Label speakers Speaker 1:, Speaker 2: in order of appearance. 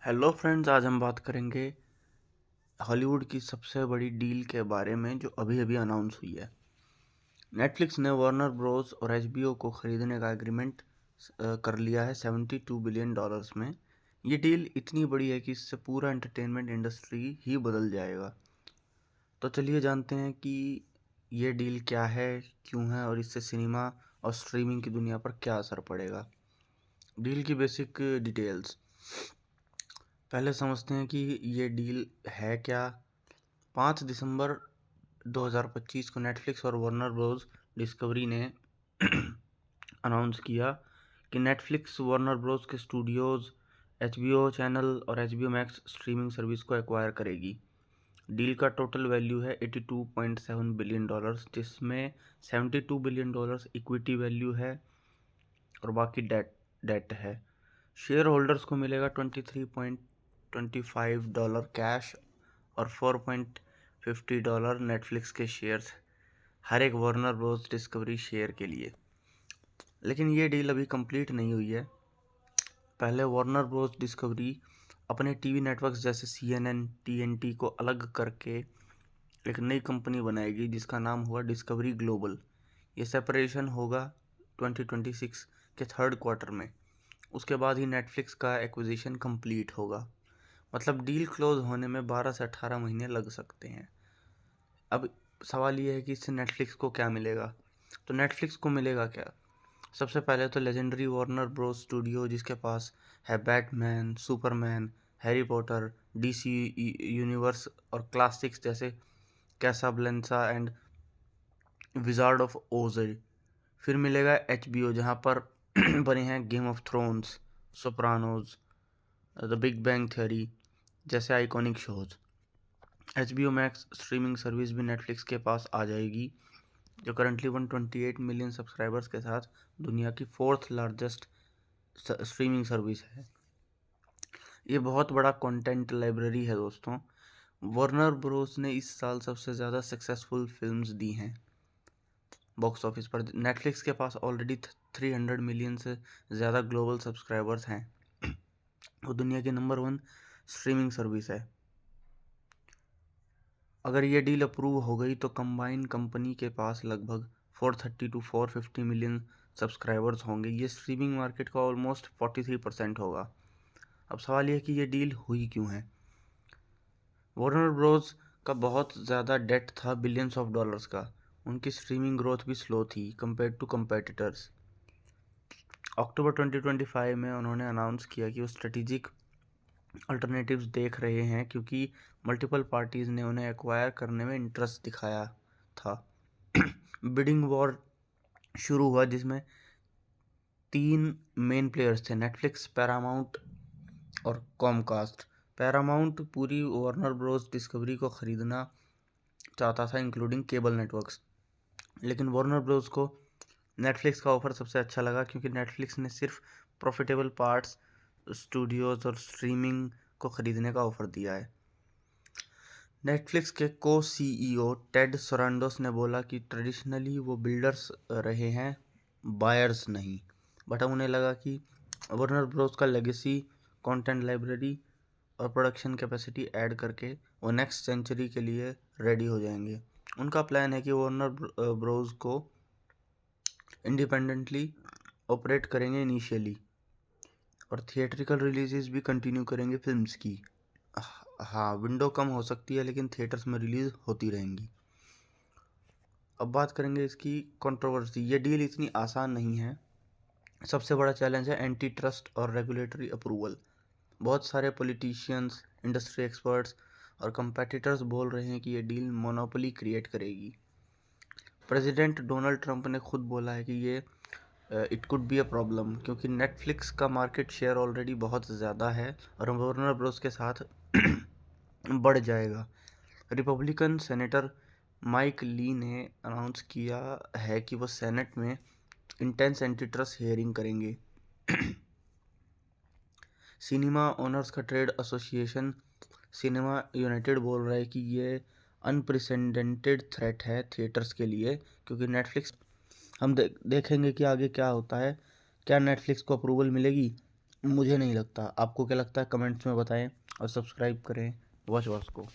Speaker 1: Hello friends, आज हम बात करेंगे हॉलीवुड की सबसे बड़ी डील के बारे में जो अभी अभी अनाउंस हुई है। नेटफ्लिक्स ने वार्नर ब्रोस और एचबीओ को खरीदने का एग्रीमेंट कर लिया है $72 बिलियन में। ये डील इतनी बड़ी है कि इससे पूरा एंटरटेनमेंट इंडस्ट्री ही बदल जाएगा। तो चलिए जानते हैं कि ये डील क्या है, क्यों है और इससे सिनेमा और स्ट्रीमिंग की दुनिया पर क्या असर पड़ेगा। डील की बेसिक डिटेल्स पहले समझते हैं कि ये डील है क्या। 5 दिसंबर 2025 को नेटफ्लिक्स और वार्नर ब्रोस डिस्कवरी ने अनाउंस किया कि नेटफ्लिक्स वार्नर ब्रोस के स्टूडियोज़, एचबीओ चैनल और एचबीओ मैक्स स्ट्रीमिंग सर्विस को एक्वायर करेगी। डील का टोटल वैल्यू है $82.7 बिलियन, जिसमें $72 बिलियन इक्विटी वैल्यू है और बाकी डेट है। शेयर होल्डर्स को मिलेगा $23.25 कैश और $4.50 नेटफ्लिक्स के शेयर्स हर एक वार्नर ब्रोस डिस्कवरी शेयर के लिए। लेकिन ये डील अभी कंप्लीट नहीं हुई है। पहले वार्नर ब्रोस डिस्कवरी अपने टीवी नेटवर्क्स जैसे CNN, TNT को अलग करके एक नई कंपनी बनाएगी जिसका नाम हुआ डिस्कवरी ग्लोबल। ये सेपरेशन होगा 2026 के थर्ड क्वार्टर में। उसके बाद ही नेटफ्लिक्स का एक्विजिशन कंप्लीट होगा। मतलब डील क्लोज होने में 12 से 18 महीने लग सकते हैं। अब सवाल ये है कि इससे नेटफ्लिक्स को क्या मिलेगा। तो नेटफ्लिक्स को मिलेगा क्या। सबसे पहले तो लेजेंडरी वार्नर ब्रोस स्टूडियो, जिसके पास है Batman, Superman, Harry Potter, DC universe और क्लासिक्स जैसे कैसाब्लेंसा एंड विजार्ड ऑफ ओज। फिर मिलेगा HBO, जहाँ पर बने हैं Game of Thrones, Sopranos, the Big Bang Theory जैसे iconic shows. HBO Max streaming service भी नेटफ्लिक्स के पास आ जाएगी, जो करंटली 128 मिलियन सब्सक्राइबर्स के साथ दुनिया की फोर्थ लार्जेस्ट स्ट्रीमिंग सर्विस है। ये बहुत बड़ा कंटेंट लाइब्रेरी है दोस्तों। वार्नर ब्रोस ने इस साल सबसे ज़्यादा सक्सेसफुल फिल्म्स दी हैं बॉक्स ऑफिस पर। नेटफ्लिक्स के पास ऑलरेडी 300 मिलियन से ज़्यादा ग्लोबल सब्सक्राइबर्स हैं। वो दुनिया की नंबर 1 स्ट्रीमिंग सर्विस है। अगर ये डील अप्रूव हो गई तो कंबाइन कंपनी के पास लगभग 430 टू 450 मिलियन सब्सक्राइबर्स होंगे। ये स्ट्रीमिंग मार्केट का ऑलमोस्ट 43% होगा। अब सवाल ये है कि ये डील हुई क्यों है। वार्नर ब्रोस का बहुत ज़्यादा डेट था, बिलियंस ऑफ डॉलर्स का। उनकी स्ट्रीमिंग ग्रोथ भी स्लो थी कंपेयर टू कंपेटिटर्स। अक्टूबर 2025 में उन्होंने अनाउंस किया कि वो स्ट्रेटेजिक अल्टरनेटिव्स देख रहे हैं, क्योंकि मल्टीपल पार्टीज़ ने उन्हें एक्वायर करने में इंटरेस्ट दिखाया था। बिडिंग वॉर शुरू हुआ जिसमें 3 मेन प्लेयर्स थे, नेटफ्लिक्स, पैरामाउंट और कॉमकास्ट। पैरामाउंट पूरी वार्नर ब्रोस डिस्कवरी को ख़रीदना चाहता था, इंक्लूडिंग केबल नेटवर्क्स। लेकिन वार्नर ब्रोस को नेटफ्लिक्स का ऑफर सबसे अच्छा लगा, क्योंकि नेटफ्लिक्स ने सिर्फ प्रॉफिटेबल पार्ट्स, स्टूडियोज़ और स्ट्रीमिंग को ख़रीदने का ऑफर दिया है। नेटफ्लिक्स के CEO टेड सोरांडोस ने बोला कि ट्रेडिशनली वो बिल्डर्स रहे हैं, बायर्स नहीं। बट अब उन्हें लगा कि वार्नर ब्रोस का लेगेसी, कंटेंट लाइब्रेरी और प्रोडक्शन कैपेसिटी ऐड करके वो नेक्स्ट सेंचुरी के लिए रेडी हो जाएंगे। उनका प्लान है कि वार्नर ब्रोस को इंडिपेंडेंटली ऑपरेट करेंगे इनिशियली, और थिएट्रिकल रिलीजेस भी कंटिन्यू करेंगे फिल्म्स की। हाँ, विंडो कम हो सकती है लेकिन थिएटर्स में रिलीज होती रहेंगी। अब बात करेंगे इसकी कंट्रोवर्सी। ये डील इतनी आसान नहीं है। सबसे बड़ा चैलेंज है एंटी ट्रस्ट और रेगुलेटरी अप्रूवल। बहुत सारे पॉलिटिशियंस, इंडस्ट्री एक्सपर्ट्स और कंपेटिटर्स बोल रहे हैं कि ये डील मोनोपोली क्रिएट करेगी। प्रेसिडेंट डोनाल्ड ट्रंप ने खुद बोला है कि ये it could be a problem, क्योंकि नेटफ्लिक्स का मार्केट शेयर ऑलरेडी बहुत ज़्यादा है और वार्नर ब्रोस के साथ बढ़ जाएगा। रिपब्लिकन सेनेटर माइक ली ने अनाउंस किया है कि वो सेनेट में इंटेंस एंटी ट्रस्ट हियरिंग करेंगे। सिनेमा ओनर्स का ट्रेड एसोसिएशन सिनेमा यूनाइटेड बोल रहा है कि ये अनप्रेसिडेंटेड थ्रेट है थिएटर्स के लिए, क्योंकि नेटफ्लिक्स हम देखेंगे कि आगे क्या होता है। क्या नेटफ्लिक्स को अप्रूवल मिलेगी। मुझे नहीं लगता। आपको क्या लगता है कमेंट्स में बताएं और सब्सक्राइब करें वॉच वॉच को।